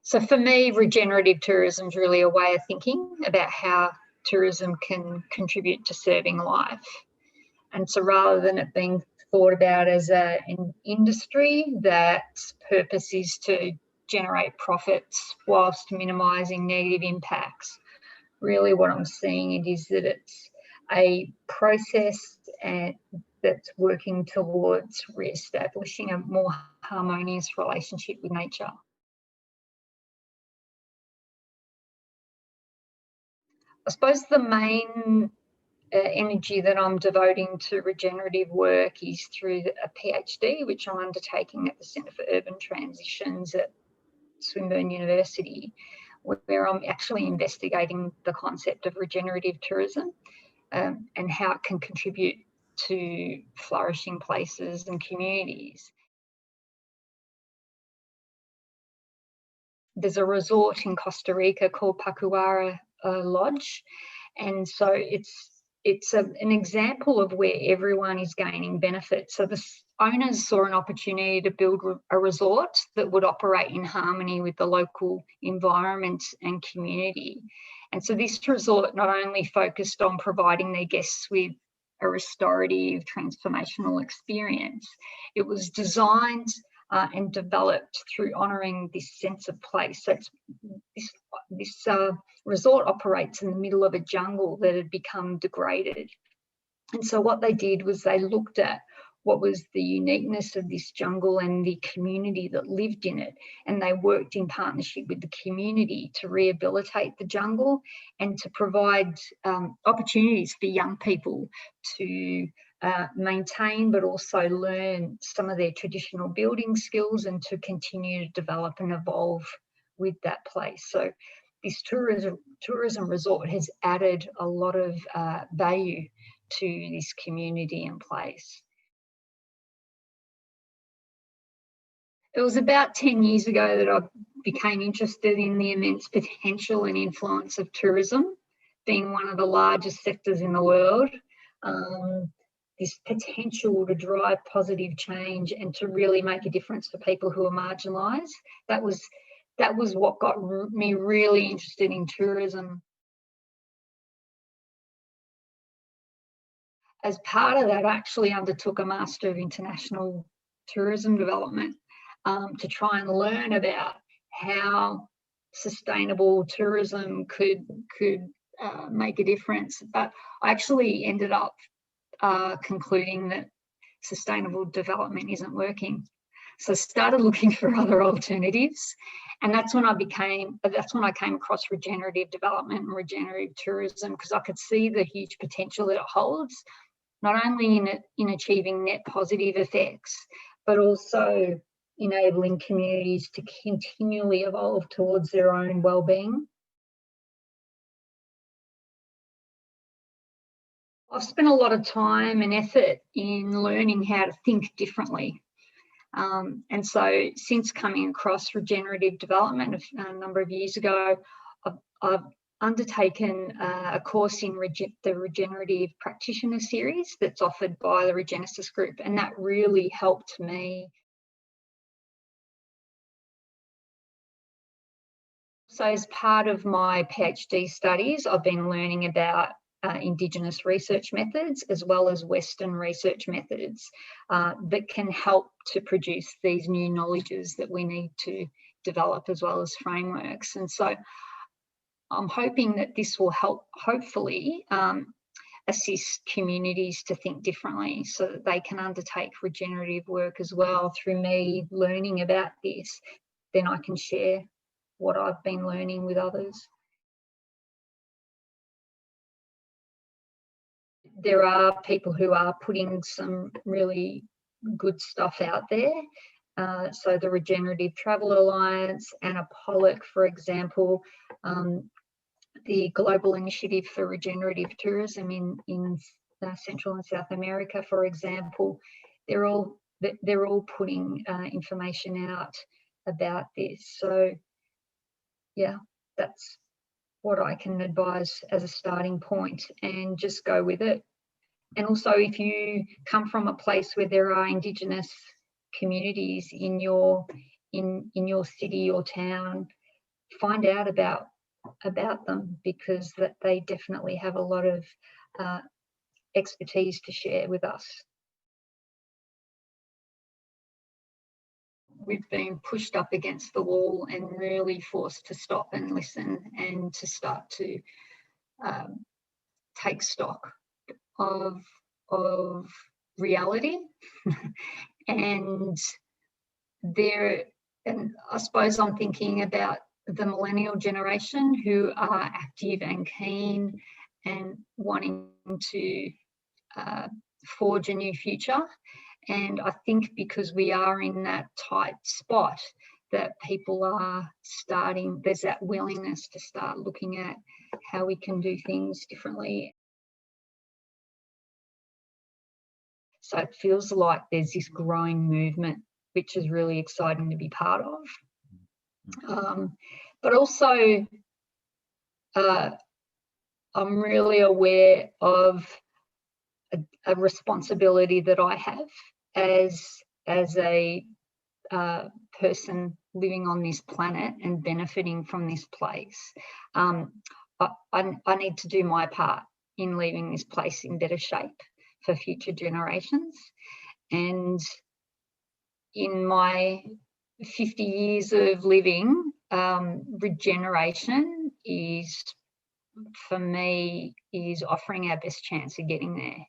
So for me, regenerative tourism is really a way of thinking about how tourism can contribute to serving life. And so rather than it being thought about as an industry that's purpose is to generate profits whilst minimising negative impacts, really what I'm seeing it is that it's a process that's working towards re-establishing a more harmonious relationship with nature. I suppose the main energy that I'm devoting to regenerative work is through a PhD, which I'm undertaking at the Centre for Urban Transitions at Swinburne University, where I'm actually investigating the concept of regenerative tourism and how it can contribute to flourishing places and communities. There's a resort in Costa Rica called Pacuara Lodge, and so it's an example of where everyone is gaining benefit. So the owners saw an opportunity to build a resort that would operate in harmony with the local environment and community. And so this resort not only focused on providing their guests with a restorative, transformational experience, it was designed and developed through honouring this sense of place. So this resort operates in the middle of a jungle that had become degraded. And so what they did was they looked at what was the uniqueness of this jungle and the community that lived in it. And they worked in partnership with the community to rehabilitate the jungle and to provide opportunities for young people to maintain but also learn some of their traditional building skills and to continue to develop and evolve with that place. So this tourism resort has added a lot of value to this community and place. It was about 10 years ago that I became interested in the immense potential and influence of tourism, being one of the largest sectors in the world. This potential to drive positive change and to really make a difference for people who are marginalised. That was what got me really interested in tourism. As part of that, I actually undertook a Master of International Tourism Development to try and learn about how sustainable tourism could make a difference. But I actually ended up concluding that sustainable development isn't working. So I started looking for other alternatives, and that's when I came across regenerative development and regenerative tourism, because I could see the huge potential that it holds, not only in achieving net positive effects, but also enabling communities to continually evolve towards their own well-being. I've spent a lot of time and effort in learning how to think differently. And so since coming across regenerative development a number of years ago, I've undertaken a course in the Regenerative Practitioner Series that's offered by the Regenesis Group, and that really helped me. So as part of my PhD studies, I've been learning about Indigenous research methods as well as Western research methods that can help to produce these new knowledges that we need to develop, as well as frameworks. And so I'm hoping that this will help, hopefully, assist communities to think differently so that they can undertake regenerative work as well. Through me learning about this, then I can share what I've been learning with others. There are people who are putting some really good stuff out there. So the Regenerative Travel Alliance, Anna Pollock, for example, the Global Initiative for Regenerative Tourism in Central and South America, for example, they're all putting information out about this. So yeah, that's what I can advise as a starting point, and just go with it. And also, if you come from a place where there are Indigenous communities in your city or town, find out about them, because that they definitely have a lot of expertise to share with us. We've been pushed up against the wall and really forced to stop and listen and to start to take stock of reality. And I suppose I'm thinking about the millennial generation, who are active and keen and wanting to forge a new future. And I think because we are in that tight spot, that people are starting, there's that willingness to start looking at how we can do things differently. So it feels like there's this growing movement, which is really exciting to be part of. But also, I'm really aware of a responsibility that I have as a person living on this planet and benefiting from this place. I need to do my part in leaving this place in better shape for future generations. And in my 50 years of living, regeneration is, for me, is offering our best chance of getting there.